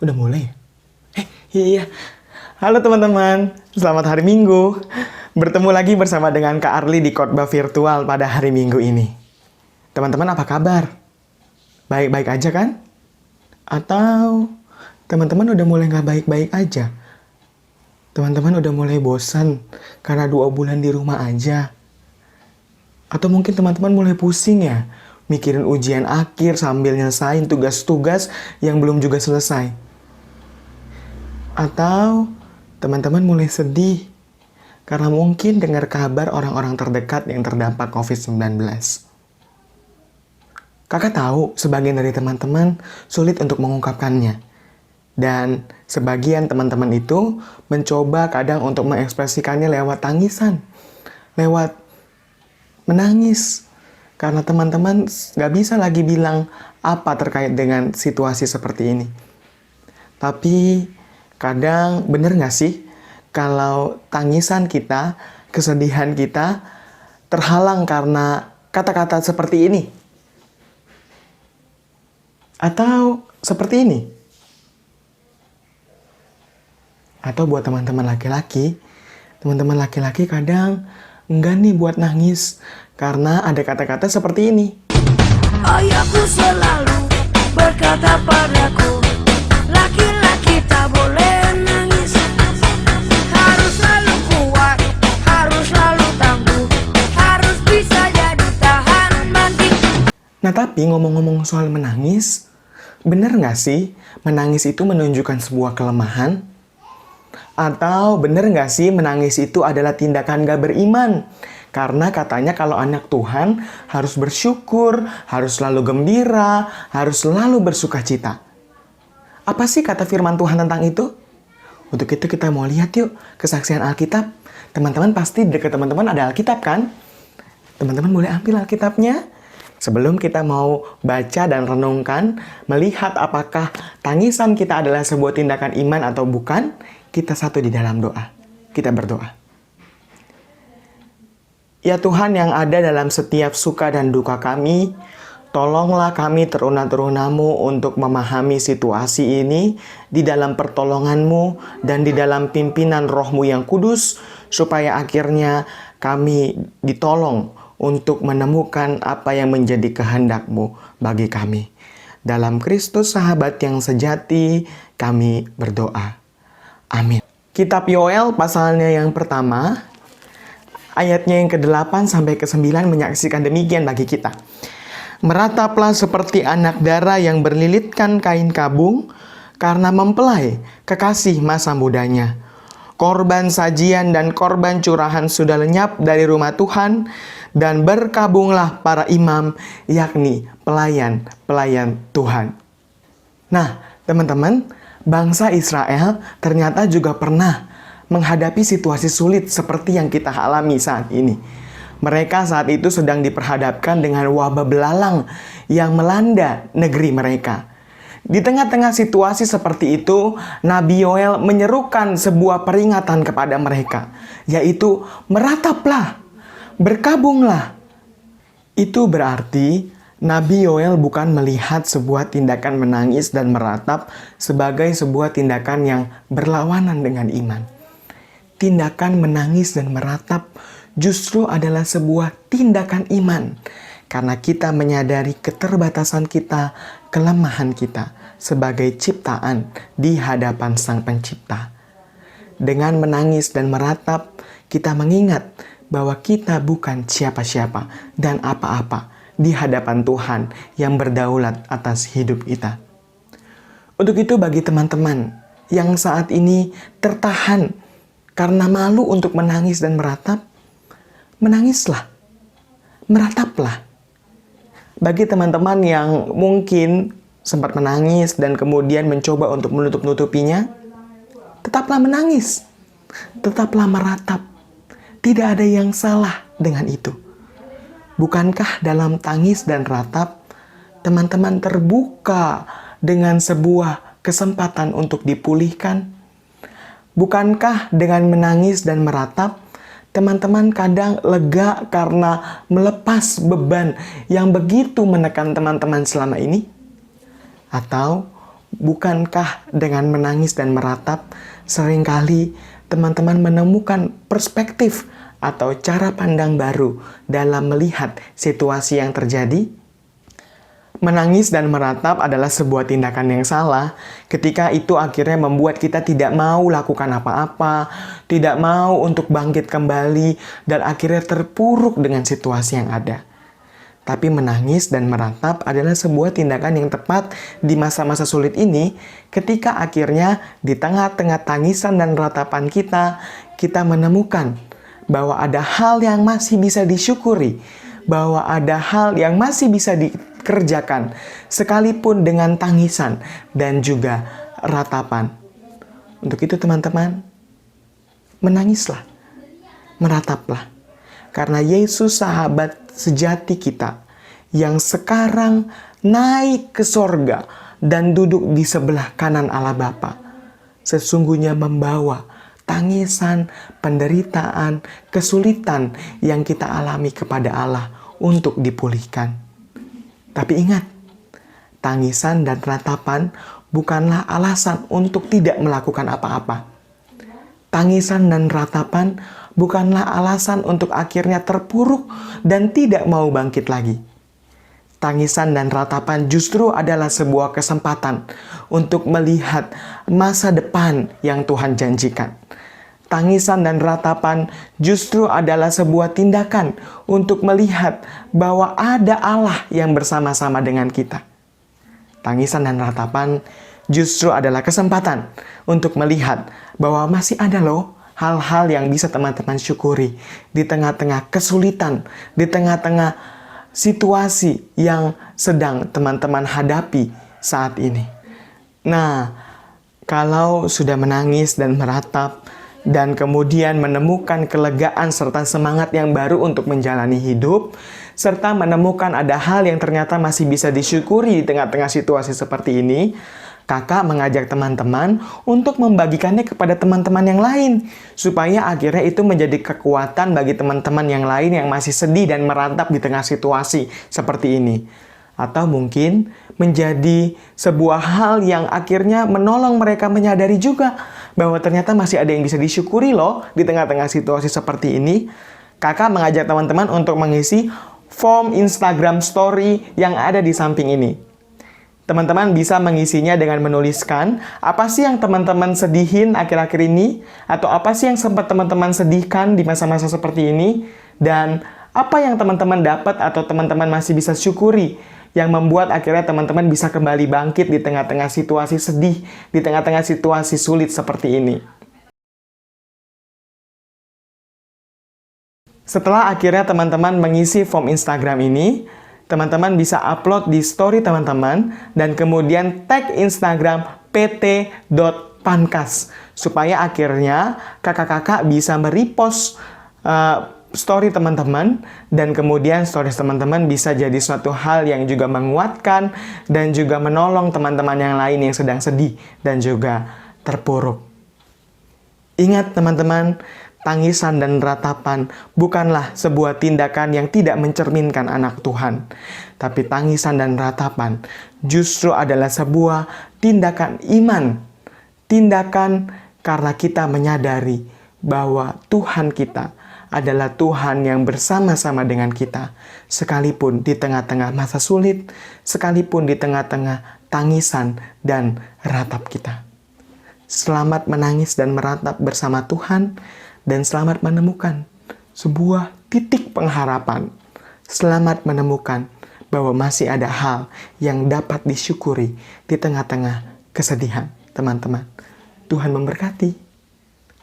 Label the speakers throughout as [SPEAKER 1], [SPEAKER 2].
[SPEAKER 1] Udah mulai ya? Iya. Halo teman-teman, selamat hari Minggu. Bertemu lagi bersama dengan Kak Arli di khotbah virtual pada hari Minggu ini. Teman-teman apa kabar? Baik-baik aja kan? Atau teman-teman udah mulai nggak baik-baik aja? Teman-teman udah mulai bosan karena 2 bulan di rumah aja? Atau mungkin teman-teman mulai pusing ya? Mikirin ujian akhir sambil nyelesain tugas-tugas yang belum juga selesai? Atau teman-teman mulai sedih karena mungkin dengar kabar orang-orang terdekat yang terdampak COVID-19. Kakak tahu sebagian dari teman-teman sulit untuk mengungkapkannya. Dan sebagian teman-teman itu mencoba kadang untuk mengekspresikannya lewat tangisan, lewat menangis. Karena teman-teman gak bisa lagi bilang apa terkait dengan situasi seperti ini. Tapi kadang bener gak sih kalau tangisan kita, kesedihan kita terhalang karena kata-kata seperti ini? Atau seperti ini? Atau buat teman-teman laki-laki kadang enggak nih buat nangis karena ada kata-kata seperti ini.
[SPEAKER 2] Ayahku selalu berkata padaku, laki-laki tak boleh nangis, harus selalu kuat, harus selalu tangguh, harus bisa jadi tahan banting.
[SPEAKER 1] Nah tapi ngomong-ngomong soal menangis, bener nggak sih menangis itu menunjukkan sebuah kelemahan? Atau bener nggak sih menangis itu adalah tindakan gak beriman? Karena katanya kalau anak Tuhan harus bersyukur, harus selalu gembira, harus selalu bersuka cita. Apa sih kata firman Tuhan tentang itu? Untuk itu kita mau lihat yuk kesaksian Alkitab. Teman-teman pasti di dekat teman-teman ada Alkitab kan? Teman-teman boleh ambil Alkitabnya. Sebelum kita mau baca dan renungkan, melihat apakah tangisan kita adalah sebuah tindakan iman atau bukan, kita satu di dalam doa. Kita berdoa. Ya Tuhan yang ada dalam setiap suka dan duka kami, tolonglah kami teruna-terunamu untuk memahami situasi ini di dalam pertolonganmu dan di dalam pimpinan rohmu yang kudus, supaya akhirnya kami ditolong untuk menemukan apa yang menjadi kehendakmu bagi kami. Dalam Kristus sahabat yang sejati, kami berdoa. Amin. Kitab Yoel pasalnya yang pertama, ayatnya yang ke-8 sampai ke-9 menyaksikan demikian bagi kita. Merataplah seperti anak dara yang berlilitkan kain kabung karena mempelai kekasih masa mudanya. Korban sajian dan korban curahan sudah lenyap dari rumah Tuhan dan berkabunglah para imam, yakni pelayan-pelayan Tuhan. Nah, teman-teman, bangsa Israel ternyata juga pernah menghadapi situasi sulit seperti yang kita alami saat ini. Mereka saat itu sedang diperhadapkan dengan wabah belalang yang melanda negeri mereka. Di tengah-tengah situasi seperti itu, Nabi Yoel menyerukan sebuah peringatan kepada mereka, yaitu merataplah, berkabunglah. Itu berarti Nabi Yoel bukan melihat sebuah tindakan menangis dan meratap sebagai sebuah tindakan yang berlawanan dengan iman. Tindakan menangis dan meratap justru adalah sebuah tindakan iman. Karena kita menyadari keterbatasan kita, kelemahan kita sebagai ciptaan di hadapan Sang Pencipta. Dengan menangis dan meratap, kita mengingat bahwa kita bukan siapa-siapa dan apa-apa di hadapan Tuhan yang berdaulat atas hidup kita. Untuk itu bagi teman-teman yang saat ini tertahan karena malu untuk menangis dan meratap, menangislah, merataplah. Bagi teman-teman yang mungkin sempat menangis dan kemudian mencoba untuk menutup-nutupinya, tetaplah menangis, tetaplah meratap. Tidak ada yang salah dengan itu. Bukankah dalam tangis dan ratap, teman-teman terbuka dengan sebuah kesempatan untuk dipulihkan? Bukankah dengan menangis dan meratap, teman-teman kadang lega karena melepas beban yang begitu menekan teman-teman selama ini? Atau bukankah dengan menangis dan meratap, seringkali teman-teman menemukan perspektif atau cara pandang baru dalam melihat situasi yang terjadi? Menangis dan meratap adalah sebuah tindakan yang salah ketika itu akhirnya membuat kita tidak mau lakukan apa-apa, tidak mau untuk bangkit kembali, dan akhirnya terpuruk dengan situasi yang ada. Tapi menangis dan meratap adalah sebuah tindakan yang tepat di masa-masa sulit ini ketika akhirnya di tengah-tengah tangisan dan ratapan kita menemukan bahwa ada hal yang masih bisa disyukuri, bahwa ada hal yang masih bisa dikerjakan sekalipun dengan tangisan dan juga ratapan. Untuk itu teman-teman, menangislah, merataplah. Karena Yesus sahabat sejati kita yang sekarang naik ke sorga dan duduk di sebelah kanan Allah Bapa, sesungguhnya membawa tangisan, penderitaan, kesulitan yang kita alami kepada Allah untuk dipulihkan. Tapi ingat, tangisan dan ratapan bukanlah alasan untuk tidak melakukan apa-apa. Tangisan dan ratapan bukanlah alasan untuk akhirnya terpuruk dan tidak mau bangkit lagi. Tangisan dan ratapan justru adalah sebuah kesempatan untuk melihat masa depan yang Tuhan janjikan. Tangisan dan ratapan justru adalah sebuah tindakan untuk melihat bahwa ada Allah yang bersama-sama dengan kita. Tangisan dan ratapan justru adalah kesempatan untuk melihat bahwa masih ada loh hal-hal yang bisa teman-teman syukuri di tengah-tengah kesulitan, di tengah-tengah situasi yang sedang teman-teman hadapi saat ini. Nah, kalau sudah menangis dan meratap dan kemudian menemukan kelegaan serta semangat yang baru untuk menjalani hidup, serta menemukan ada hal yang ternyata masih bisa disyukuri di tengah-tengah situasi seperti ini, kakak mengajak teman-teman untuk membagikannya kepada teman-teman yang lain, supaya akhirnya itu menjadi kekuatan bagi teman-teman yang lain yang masih sedih dan merantap di tengah situasi seperti ini. Atau mungkin menjadi sebuah hal yang akhirnya menolong mereka menyadari juga bahwa ternyata masih ada yang bisa disyukuri loh di tengah-tengah situasi seperti ini. Kakak mengajak teman-teman untuk mengisi form Instagram Story yang ada di samping ini. Teman-teman bisa mengisinya dengan menuliskan apa sih yang teman-teman sedihin akhir-akhir ini, atau apa sih yang sempat teman-teman sedihkan di masa-masa seperti ini, dan apa yang teman-teman dapat atau teman-teman masih bisa syukuri yang membuat akhirnya teman-teman bisa kembali bangkit di tengah-tengah situasi sedih, di tengah-tengah situasi sulit seperti ini. Setelah akhirnya teman-teman mengisi form Instagram ini, teman-teman bisa upload di story teman-teman dan kemudian tag Instagram pt.pankas supaya akhirnya kakak-kakak bisa merepost story teman-teman, dan kemudian stories teman-teman bisa jadi suatu hal yang juga menguatkan dan juga menolong teman-teman yang lain yang sedang sedih dan juga terpuruk. Ingat teman-teman, tangisan dan ratapan bukanlah sebuah tindakan yang tidak mencerminkan anak Tuhan. Tapi tangisan dan ratapan justru adalah sebuah tindakan iman. Tindakan karena kita menyadari bahwa Tuhan kita adalah Tuhan yang bersama-sama dengan kita, sekalipun di tengah-tengah masa sulit, sekalipun di tengah-tengah tangisan dan ratap kita. Selamat menangis dan meratap bersama Tuhan, dan selamat menemukan sebuah titik pengharapan. Selamat menemukan bahwa masih ada hal yang dapat disyukuri di tengah-tengah kesedihan, teman-teman. Tuhan memberkati.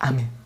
[SPEAKER 1] Amin.